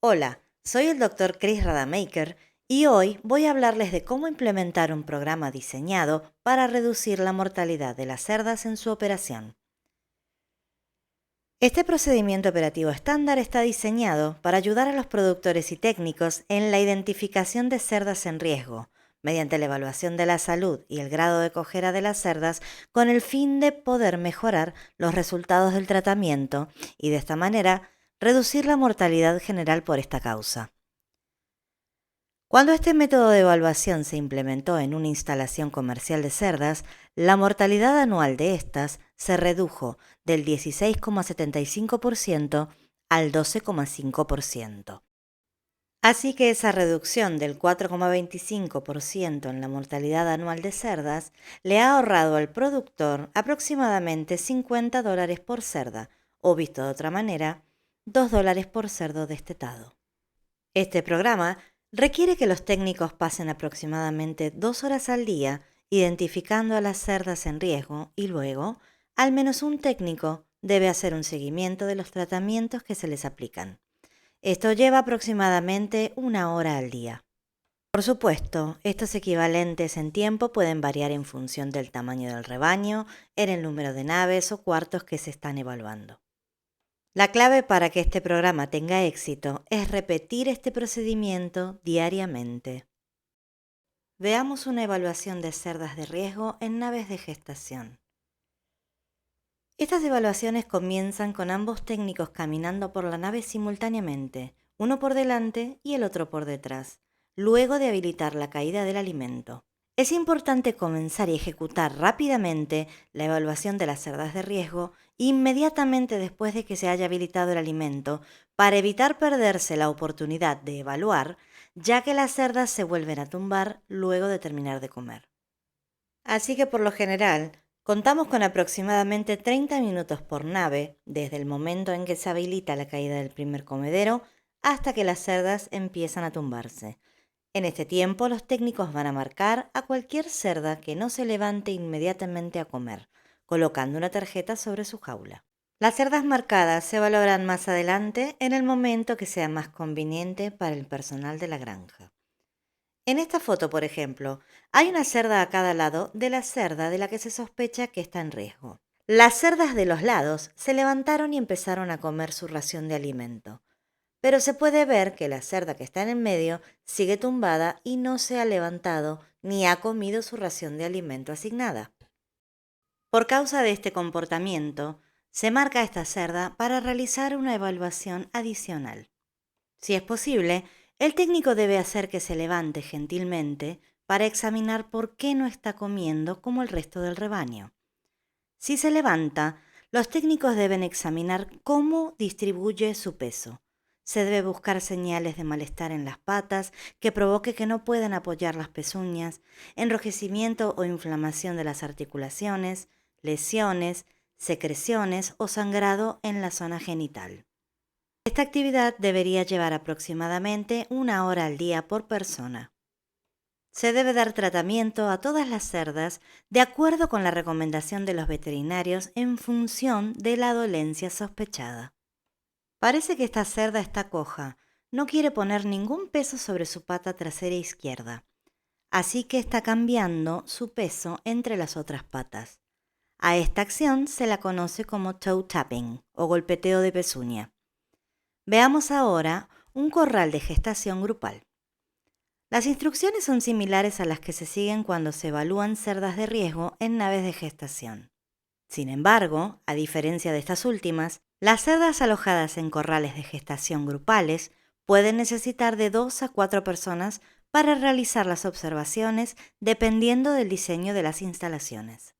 Hola, soy el Dr. Chris Rademacher y hoy voy a hablarles de cómo implementar un programa diseñado para reducir la mortalidad de las cerdas en su operación. Este procedimiento operativo estándar está diseñado para ayudar a los productores y técnicos en la identificación de cerdas en riesgo, mediante la evaluación de la salud y el grado de cojera de las cerdas, con el fin de poder mejorar los resultados del tratamiento y de esta manera reducir la mortalidad general por esta causa. Cuando este método de evaluación se implementó en una instalación comercial de cerdas, la mortalidad anual de estas se redujo del 16,75% al 12,5%. Así que esa reducción del 4,25% en la mortalidad anual de cerdas le ha ahorrado al productor aproximadamente $50 por cerda, o visto de otra manera, $2 por cerdo destetado. Este programa requiere que los técnicos pasen aproximadamente 2 horas al día identificando a las cerdas en riesgo y luego, al menos un técnico debe hacer un seguimiento de los tratamientos que se les aplican. Esto lleva aproximadamente 1 hora al día. Por supuesto, estos equivalentes en tiempo pueden variar en función del tamaño del rebaño, en el número de naves o cuartos que se están evaluando. La clave para que este programa tenga éxito es repetir este procedimiento diariamente. Veamos una evaluación de cerdas de riesgo en naves de gestación. Estas evaluaciones comienzan con ambos técnicos caminando por la nave simultáneamente, uno por delante y el otro por detrás, luego de habilitar la caída del alimento. Es importante comenzar y ejecutar rápidamente la evaluación de las cerdas de riesgo inmediatamente después de que se haya habilitado el alimento para evitar perderse la oportunidad de evaluar, ya que las cerdas se vuelven a tumbar luego de terminar de comer. Así que por lo general, contamos con aproximadamente 30 minutos por nave desde el momento en que se habilita la caída del primer comedero hasta que las cerdas empiezan a tumbarse. En este tiempo, los técnicos van a marcar a cualquier cerda que no se levante inmediatamente a comer, colocando una tarjeta sobre su jaula. Las cerdas marcadas se evaluarán más adelante en el momento que sea más conveniente para el personal de la granja. En esta foto, por ejemplo, hay una cerda a cada lado de la cerda de la que se sospecha que está en riesgo. Las cerdas de los lados se levantaron y empezaron a comer su ración de alimento. Pero se puede ver que la cerda que está en el medio sigue tumbada y no se ha levantado ni ha comido su ración de alimento asignada. Por causa de este comportamiento, se marca a esta cerda para realizar una evaluación adicional. Si es posible, el técnico debe hacer que se levante gentilmente para examinar por qué no está comiendo como el resto del rebaño. Si se levanta, los técnicos deben examinar cómo distribuye su peso. Se debe buscar señales de malestar en las patas que provoque que no puedan apoyar las pezuñas, enrojecimiento o inflamación de las articulaciones, lesiones, secreciones o sangrado en la zona genital. Esta actividad debería llevar aproximadamente 1 hora al día por persona. Se debe dar tratamiento a todas las cerdas de acuerdo con la recomendación de los veterinarios en función de la dolencia sospechada. Parece que esta cerda está coja, no quiere poner ningún peso sobre su pata trasera izquierda, así que está cambiando su peso entre las otras patas. A esta acción se la conoce como toe tapping o golpeteo de pezuña. Veamos ahora un corral de gestación grupal. Las instrucciones son similares a las que se siguen cuando se evalúan cerdas de riesgo en naves de gestación. Sin embargo, a diferencia de estas últimas, las cerdas alojadas en corrales de gestación grupales pueden necesitar de 2 a 4 personas para realizar las observaciones dependiendo del diseño de las instalaciones.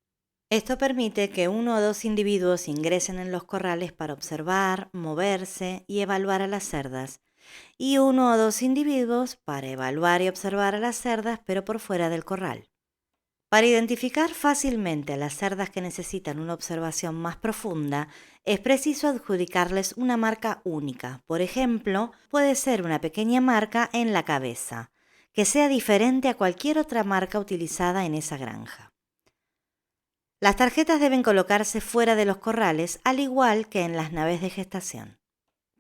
Esto permite que 1 o 2 individuos ingresen en los corrales para observar, moverse y evaluar a las cerdas, y 1 o 2 individuos para evaluar y observar a las cerdas pero por fuera del corral. Para identificar fácilmente a las cerdas que necesitan una observación más profunda, es preciso adjudicarles una marca única. Por ejemplo, puede ser una pequeña marca en la cabeza, que sea diferente a cualquier otra marca utilizada en esa granja. Las tarjetas deben colocarse fuera de los corrales, al igual que en las naves de gestación.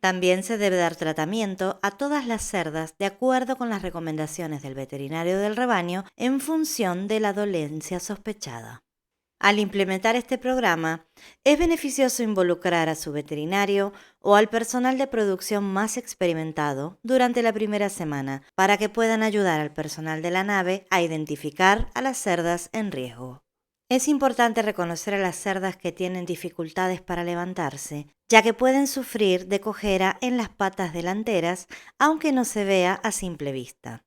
También se debe dar tratamiento a todas las cerdas de acuerdo con las recomendaciones del veterinario del rebaño en función de la dolencia sospechada. Al implementar este programa, es beneficioso involucrar a su veterinario o al personal de producción más experimentado durante la primera semana para que puedan ayudar al personal de la nave a identificar a las cerdas en riesgo. Es importante reconocer a las cerdas que tienen dificultades para levantarse, ya que pueden sufrir de cojera en las patas delanteras, aunque no se vea a simple vista.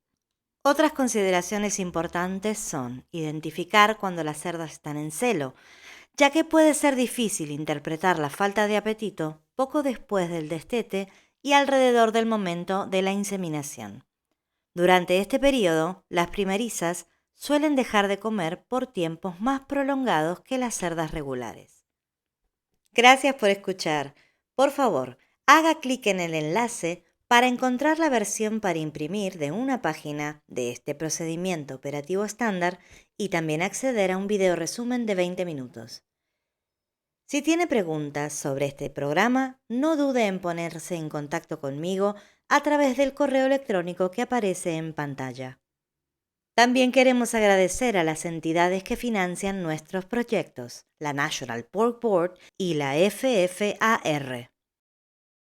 Otras consideraciones importantes son identificar cuando las cerdas están en celo, ya que puede ser difícil interpretar la falta de apetito poco después del destete y alrededor del momento de la inseminación. Durante este periodo, las primerizas suelen dejar de comer por tiempos más prolongados que las cerdas regulares. Gracias por escuchar. Por favor, haga clic en el enlace para encontrar la versión para imprimir de una página de este procedimiento operativo estándar y también acceder a un video resumen de 20 minutos. Si tiene preguntas sobre este programa, no dude en ponerse en contacto conmigo a través del correo electrónico que aparece en pantalla. También queremos agradecer a las entidades que financian nuestros proyectos, la National Pork Board y la FFAR.